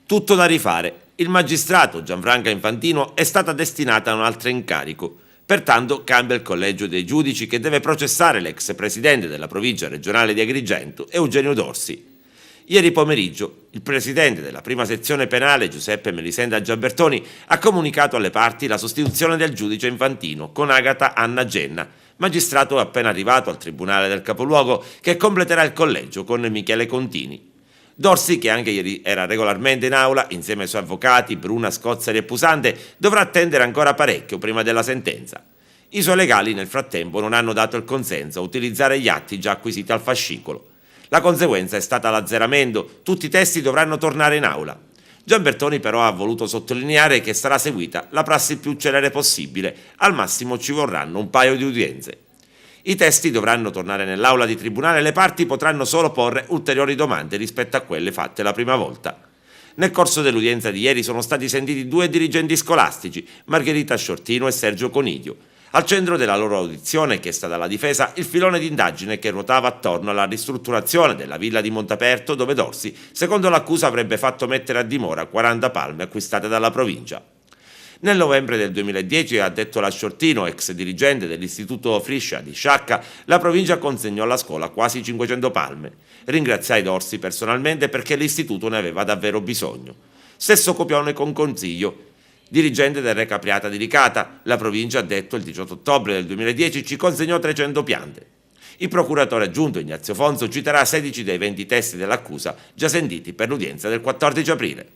Tutto da rifare. Il magistrato Gianfranca Infantino è stata destinata a un altro incarico. Pertanto cambia il collegio dei giudici che deve processare l'ex presidente della provincia regionale di Agrigento, Eugenio Dorsi. Ieri pomeriggio il presidente della prima sezione penale, Giuseppe Melisenda Giambertoni, ha comunicato alle parti la sostituzione del giudice Infantino con Agata Anna Genna, magistrato appena arrivato al tribunale del capoluogo, che completerà il collegio con Michele Contini. Dorsi, che anche ieri era regolarmente in aula insieme ai suoi avvocati Bruna, Scozzari e Pusante, dovrà attendere ancora parecchio prima della sentenza. I suoi legali nel frattempo non hanno dato il consenso a utilizzare gli atti già acquisiti al fascicolo. La conseguenza è stata l'azzeramento, tutti i testi dovranno tornare in aula. Giambertoni però ha voluto sottolineare che sarà seguita la prassi più celere possibile, al massimo ci vorranno un paio di udienze. I testi dovranno tornare nell'aula di tribunale e le parti potranno solo porre ulteriori domande rispetto a quelle fatte la prima volta. Nel corso dell'udienza di ieri sono stati sentiti due dirigenti scolastici, Margherita Sciortino e Sergio Coniglio. Al centro della loro audizione, chiesta dalla difesa, il filone d'indagine che ruotava attorno alla ristrutturazione della villa di Montaperto, dove Dorsi, secondo l'accusa, avrebbe fatto mettere a dimora 40 palme acquistate dalla provincia. Nel novembre del 2010, ha detto la Sciortino, ex dirigente dell'Istituto Friscia di Sciacca, la provincia consegnò alla scuola quasi 500 palme. Ringraziai Dorsi personalmente perché l'istituto ne aveva davvero bisogno. Stesso copione con Consiglio, dirigente del Re Capriata di Licata. La provincia, ha detto, il 18 ottobre del 2010 ci consegnò 300 piante. Il procuratore aggiunto Ignazio Fonso citerà 16 dei 20 testi dell'accusa già sentiti per l'udienza del 14 aprile.